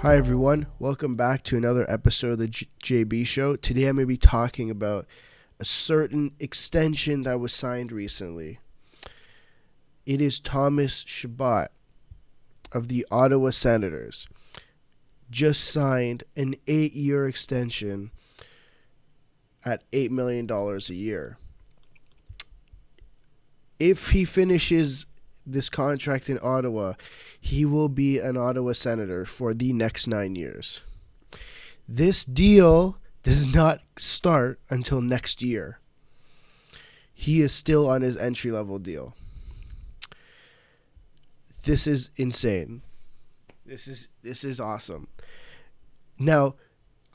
Hi everyone, welcome back to another episode of the JB Show. Today I'm going to be talking about a certain extension that was signed recently. It is Thomas Chabot of the Ottawa Senators. Just signed an 8-year extension at $8 million a year. If he finishes this contract in Ottawa, he will be an Ottawa Senator for the next 9 years. This deal does not start until next year. He is still on his entry-level deal. This is insane. This is awesome. Now,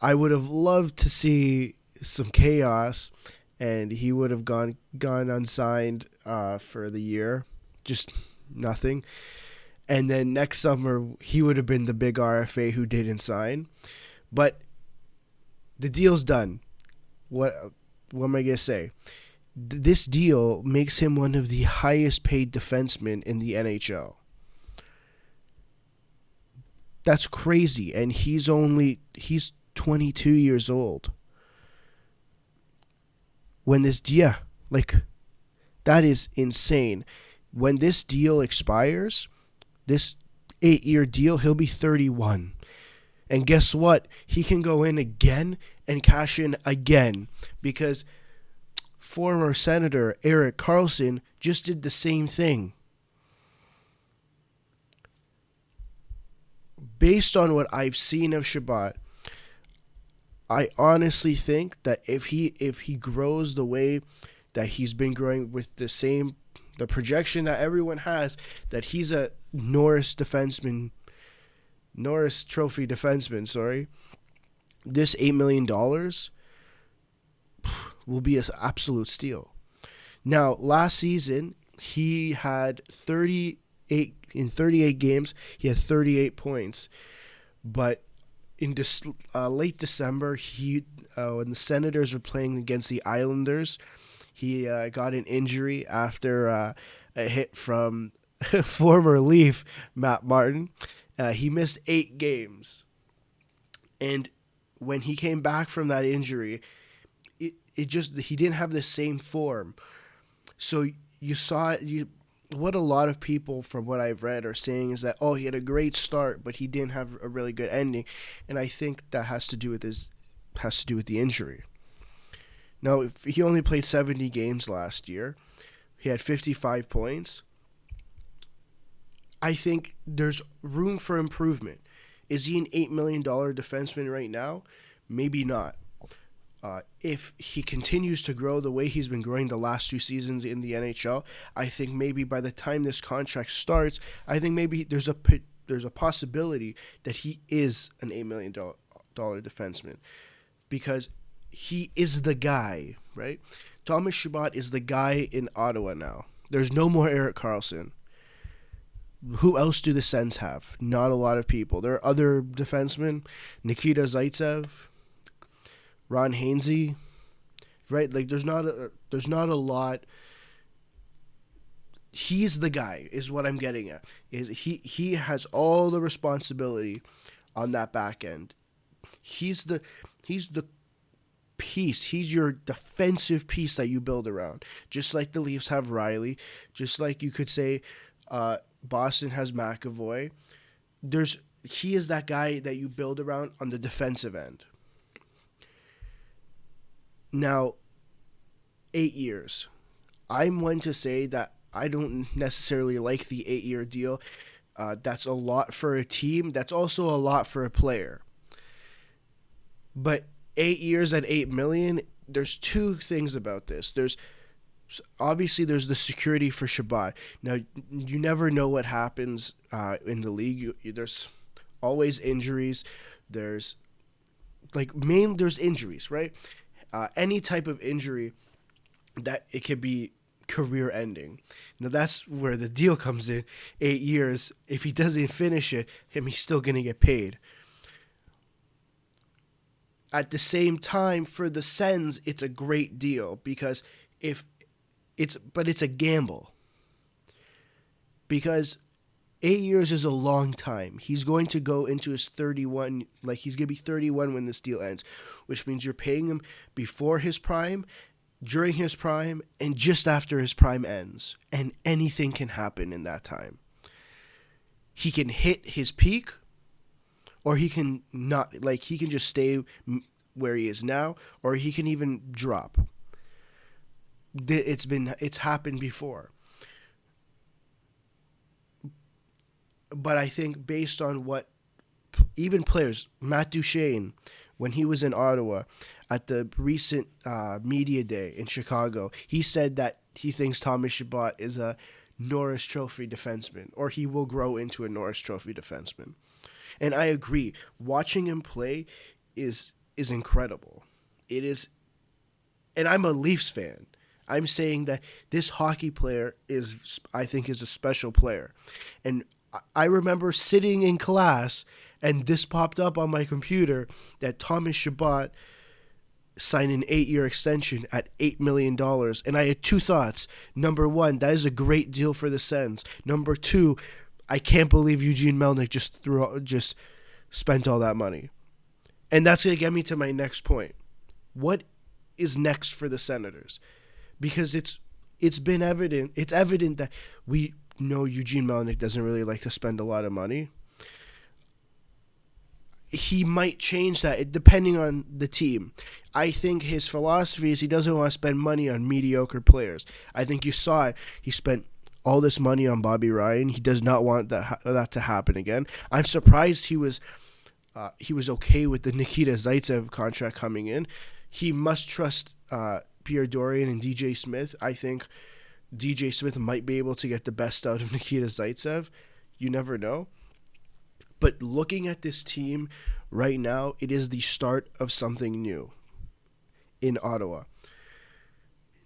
I would have loved to see some chaos, and he would have gone unsigned for the year. Just nothing. And then next summer, he would have been the big RFA who didn't sign. But the deal's done. What am I going to say? This deal makes him one of the highest paid defensemen in the NHL. That's crazy. And he's 22 years old. That is insane. When this deal expires, this 8-year deal, he'll be 31. And guess what? He can go in again and cash in again because former Senator Erik Karlsson just did the same thing. Based on what I've seen of Chabot, I honestly think that if he grows the way that he's been growing with the projection that everyone has, that he's a Norris Trophy defenseman, this $8 million will be an absolute steal. Now, last season, he had 38 games, he had 38 points, but in late December, when the Senators were playing against the Islanders, he got an injury after a hit from former Leaf Matt Martin. He missed 8 games. And when he came back from that injury, he didn't have the same form. So you saw what a lot of people, from what I've read, are saying is that, he had a great start, but he didn't have a really good ending. And I think that has to do with the injury. Now, if he only played 70 games last year, he had 55 points. I think there's room for improvement. Is he an $8 million defenseman right now? Maybe not. If he continues to grow the way he's been growing the last 2 seasons in the NHL, I think maybe by the time this contract starts, I think maybe there's a possibility that he is an $8 million defenseman, because he is the guy, right? Thomas Chabot is the guy in Ottawa now. There's no more Erik Karlsson. Who else do the Sens have? Not a lot of people. There are other defensemen, Nikita Zaitsev, Ron Hainsey, right? There's not a lot. He's the guy, is what I'm getting at. Is he has all the responsibility on that back end. He's the piece. He's your defensive piece that you build around. Just like the Leafs have Riley, just like you could say Boston has McAvoy. He is that guy that you build around on the defensive end. Now, 8 years. I'm one to say that I don't necessarily like the 8-year deal. That's a lot for a team. That's also a lot for a player. But 8 years at $8 million, there's 2 things about this. Obviously there's the security for Chabot. Now, you never know what happens in the league. There's always injuries. There's injuries, right? Any type of injury that it could be career ending. Now that's where the deal comes in. 8 years. If he doesn't finish it, he's still going to get paid. At the same time, for the Sens, it's a great deal because it's a gamble. Because 8 years is a long time. He's going to go into his 31, like he's going to be 31 when this deal ends, which means you're paying him before his prime, during his prime, and just after his prime ends. And anything can happen in that time. He can hit his peak, or he can not, like he can just stay where he is now, or he can even drop. It's happened before. But I think based on what even players, Matt Duchene, when he was in Ottawa at the recent media day in Chicago, he said that he thinks Thomas Chabot is a Norris Trophy defenseman, or he will grow into a Norris Trophy defenseman. And I agree. Watching him play is incredible. It is, and I'm a Leafs fan. I'm saying that this hockey player I think is a special player. And I remember sitting in class and this popped up on my computer that Thomas Chabot signed an 8-year extension at $8 million. And I had two thoughts. Number one, that is a great deal for the Sens. Number two, I can't believe Eugene Melnyk just spent all that money. And that's going to get me to my next point. What is next for the Senators? Because it's evident that we know Eugene Melnyk doesn't really like to spend a lot of money. He might change that depending on the team. I think his philosophy is he doesn't want to spend money on mediocre players. I think you saw it. He spent all this money on Bobby Ryan. He does not want that to happen again. I'm surprised he was okay with the Nikita Zaitsev contract coming in. He must trust Pierre Dorian and DJ Smith. I think DJ Smith might be able to get the best out of Nikita Zaitsev. You never know. But looking at this team right now, it is the start of something new in Ottawa.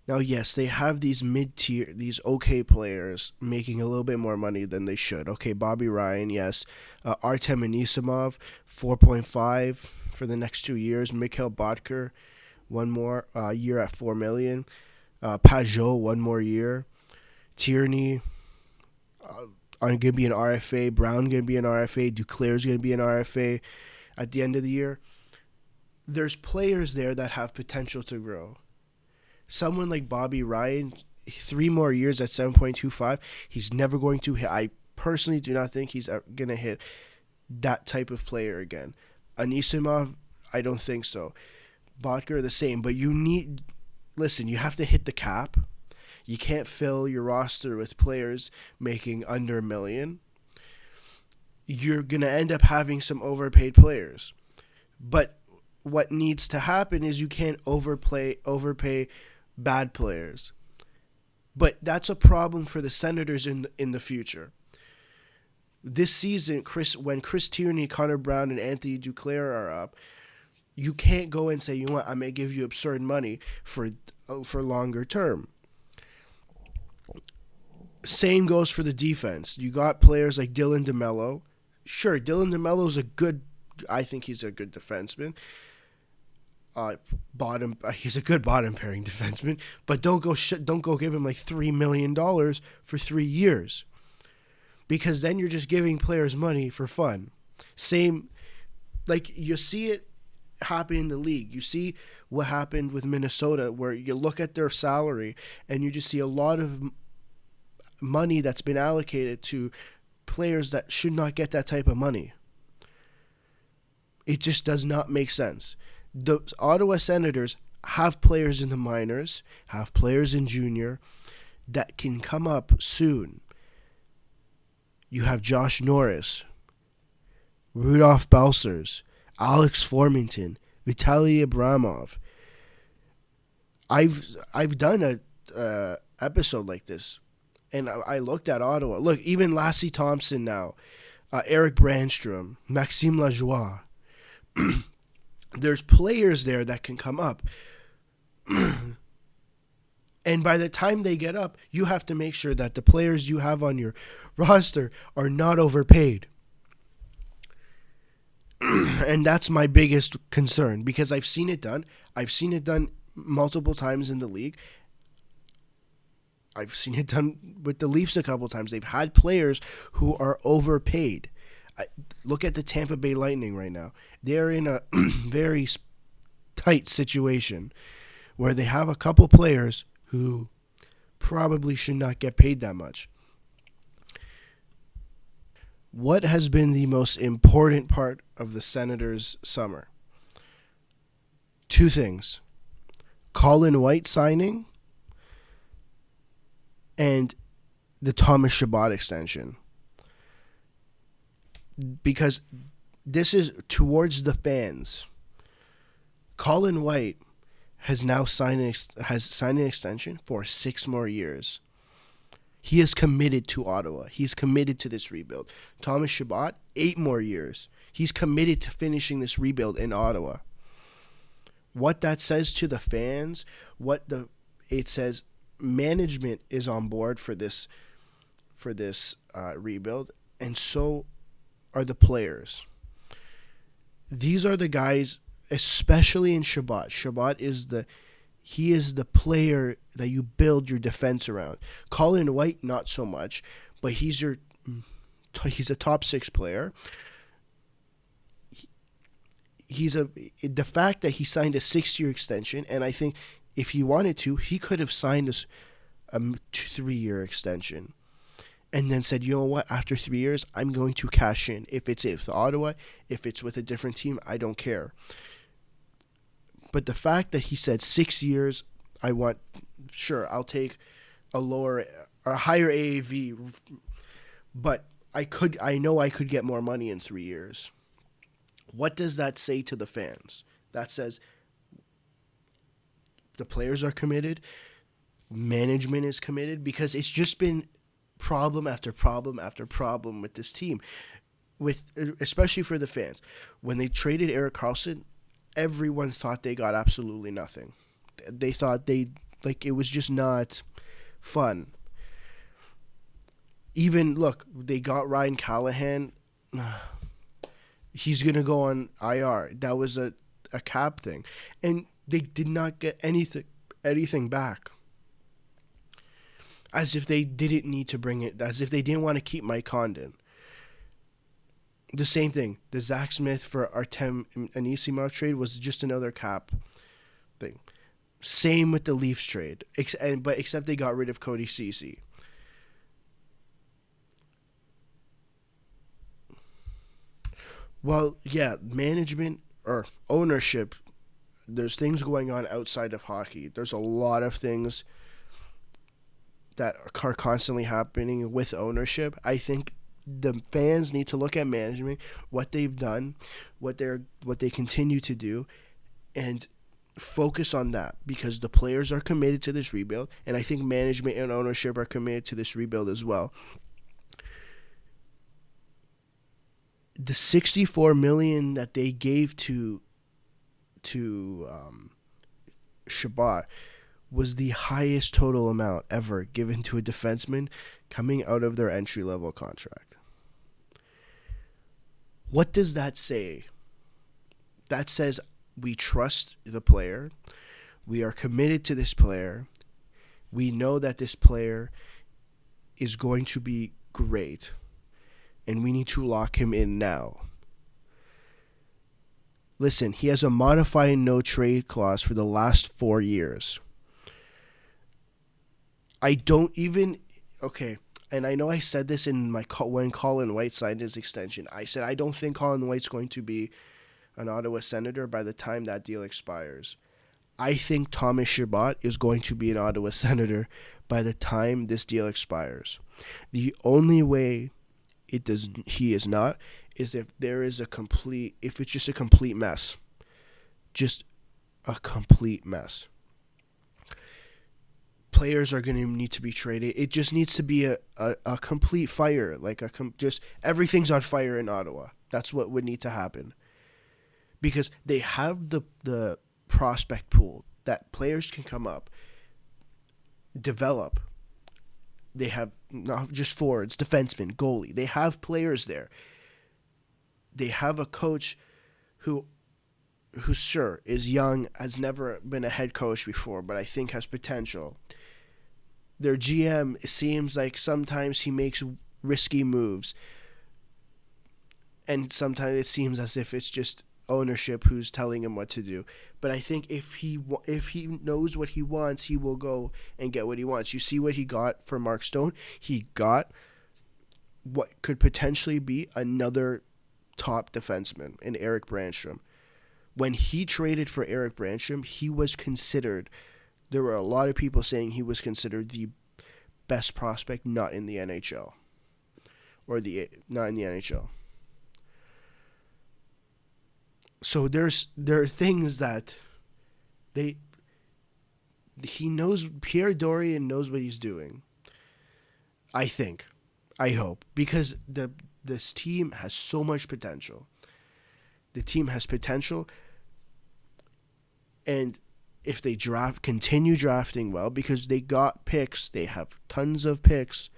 Now, yes, they have these mid-tier, these okay players making a little bit more money than they should. Okay, Bobby Ryan, yes. Artem Anisimov, 4.5 for the next 2 years. Mikhail Botker, one more year at $4 million. Pajot, one more year. Tierney, going to be an RFA. Brown going to be an RFA. Duclair's going to be an RFA at the end of the year. There's players there that have potential to grow. Someone like Bobby Ryan, 3 more years at 7.25, he's never going to hit. I personally do not think he's going to hit that type of player again. Anisimov, I don't think so. Botker, the same. But you have to hit the cap. You can't fill your roster with players making under $1 million. You're going to end up having some overpaid players. But what needs to happen is you can't overpay bad players. But that's a problem for the Senators in the future. This season, when Chris Tierney, Connor Brown, and Anthony Duclair are up, you can't go and say, you know what, I'm going to give you absurd money for longer term. Same goes for the defense. You got players like Dylan DeMello. Sure, Dylan DeMello's I think he's a good defenseman. He's a good bottom pairing defenseman, but don't go give him like $3 million for 3 years, because then you're just giving players money for fun. Same, like you see it happen in the league. You see what happened with Minnesota, where you look at their salary and you just see a lot of money that's been allocated to players that should not get that type of money. It just does not make sense. The Ottawa Senators have players in the minors, have players in junior that can come up soon. You have Josh Norris, Rudolph Balcers, Alex Formington, Vitaly Abramov. I've done a episode like this, and I looked at Ottawa. Look, even Lassie Thompson now, Eric Brandstrom, Maxime Lajoie. There's players there that can come up. And by the time they get up, you have to make sure that the players you have on your roster are not overpaid. And that's my biggest concern, because I've seen it done. I've seen it done multiple times in the league. I've seen it done with the Leafs a couple times. They've had players who are overpaid. Look at the Tampa Bay Lightning right now. They're in a very tight situation where they have a couple players who probably should not get paid that much. What has been the most important part of the Senators' summer? Two things. Colin White signing and the Thomas Chabot extension. Because this is towards the fans. Colin White has now signed an extension for 6 more years. He is committed to Ottawa. He's committed to this rebuild. Thomas Chabot, 8 more years. He's committed to finishing this rebuild in Ottawa. What that says to the fans, it says management is on board for this rebuild, and so are the players. These are the guys, especially in Chabot. Chabot is the player that you build your defense around. Colin White, not so much, but he's a top 6 player. The fact that he signed a 6-year extension, and I think if he wanted to, he could have signed a 3-year extension, and then said, you know what, after 3 years, I'm going to cash in. If it's with Ottawa, if it's with a different team, I don't care. But the fact that he said 6 years, I'll take a higher AAV, but I know I could get more money in 3 years. What does that say to the fans? That says the players are committed, management is committed, because it's just been problem after problem after problem with this team, especially for the fans. When they traded Erik Karlsson, everyone thought they got absolutely nothing. They thought it was just not fun. Even, look, they got Ryan Callahan. He's going to go on IR. That was a cap thing. And they did not get anything back. As if they didn't need to bring it. As if they didn't want to keep Mike Condon. The same thing. The Zach Smith for Artem Anisimov trade was just another cap thing. Same with the Leafs trade. Except they got rid of Cody Ceci. Well, yeah, management or ownership, there's things going on outside of hockey. There's a lot of things that are constantly happening with ownership. I think the fans need to look at management, what they've done, what they continue to do, and focus on that, because the players are committed to this rebuild, and I think management and ownership are committed to this rebuild as well. The $64 million that they gave to Chabot was the highest total amount ever given to a defenseman coming out of their entry-level contract. What does that say? That says we trust the player. We are committed to this player. We know that this player is going to be great, and we need to lock him in now. Listen, he has a modified no-trade clause for the last 4 years. And I know I said this in when Colin White signed his extension. I said I don't think Colin White's going to be an Ottawa Senator by the time that deal expires. I think Thomas Chabot is going to be an Ottawa Senator by the time this deal expires. The only way he is not is if it's just a complete mess. Just a complete mess. Players are going to need to be traded. It just needs to be a complete fire, just everything's on fire in Ottawa. That's what would need to happen, because they have the prospect pool that players can come up, develop. They have not just forwards, defensemen, goalie. They have players there. They have a coach who sure is young, has never been a head coach before, but I think has potential. Their GM, it seems like sometimes he makes risky moves, and sometimes it seems as if it's just ownership who's telling him what to do. But I think if he knows what he wants, he will go and get what he wants. You see what he got for Mark Stone? He got what could potentially be another top defenseman in Eric Brandstrom. When he traded for Eric Brandstrom, he was considered, there were a lot of people saying he was considered the best prospect not in the NHL. Not in the NHL. So there are things that Pierre Dorion knows what he's doing. I think. I hope. Because this team has so much potential. The team has potential. And if they continue drafting well, because they got picks, they have tons of picks.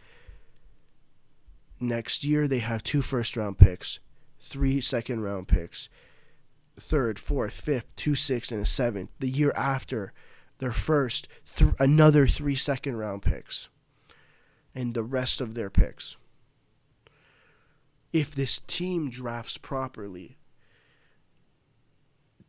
Next year, they have 2 first-round picks, 3 second-round picks, 3rd, 4th, 5th, 2 6th, and a 7th. The year after, their first, another 3 second-round picks, and the rest of their picks. If this team drafts properly,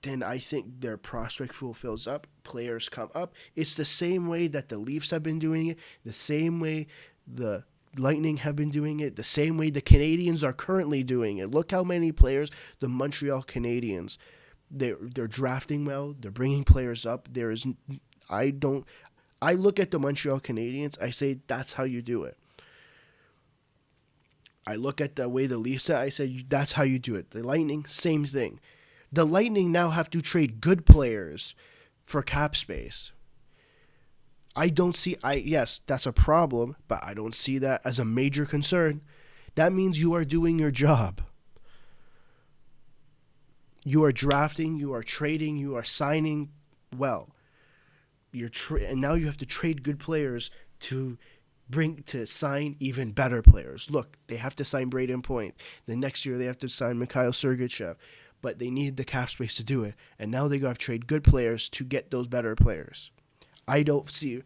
then I think their prospect pool fills up, players come up. It's the same way that the Leafs have been doing it, the same way the Lightning have been doing it, the same way the Canadiens are currently doing it. Look how many players the Montreal Canadiens, they're drafting well, they're bringing players up. I look at the Montreal Canadiens, I say that's how you do it. I look at the way the Leafs I say that's how you do it. The Lightning, same thing. The Lightning now have to trade good players for cap space. Yes, that's a problem, but I don't see that as a major concern. That means you are doing your job. You are drafting, you are trading, you are signing well. And now you have to trade good players to sign even better players. Look, they have to sign Braden Point. The next year they have to sign Mikhail Sergachev. But they need the cap space to do it. And now they got to trade good players to get those better players. I see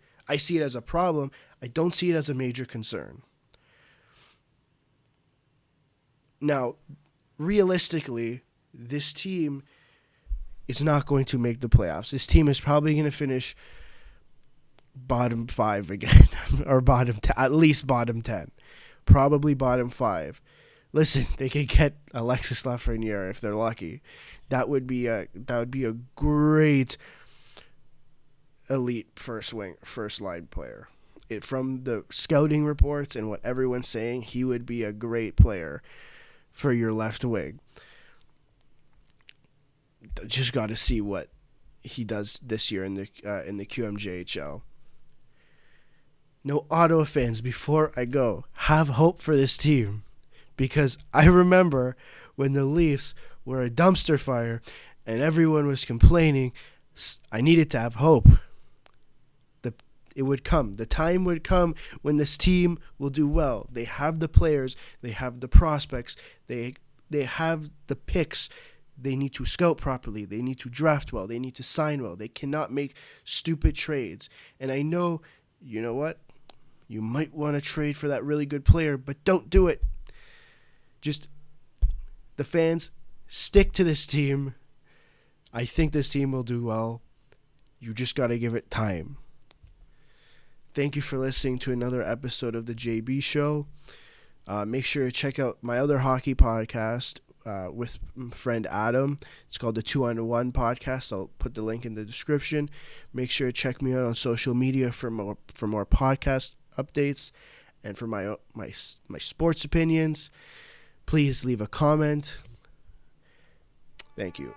it as a problem. I don't see it as a major concern. Now, realistically, this team is not going to make the playoffs. This team is probably going to finish bottom 5 again, or at least bottom 10, probably bottom 5. Listen, they could get Alexis Lafreniere if they're lucky. That would be a great elite first line player. From the scouting reports and what everyone's saying, he would be a great player for your left wing. Just got to see what he does this year in the QMJHL. No, Ottawa fans, before I go, have hope for this team. Because I remember when the Leafs were a dumpster fire and everyone was complaining, I needed to have hope. It would come. The time would come when this team will do well. They have the players. They have the prospects. They have the picks. They need to scout properly. They need to draft well. They need to sign well. They cannot make stupid trades. And I know, you know what? You might want to trade for that really good player, but don't do it. Just, the fans, stick to this team. I think this team will do well. You just got to give it time. Thank you for listening to another episode of the JB Show. Make sure to check out my other hockey podcast with my friend Adam. It's called the 2-on-1 podcast. I'll put the link in the description. Make sure to check me out on social media for more podcast updates and for my sports opinions. Please leave a comment. Thank you.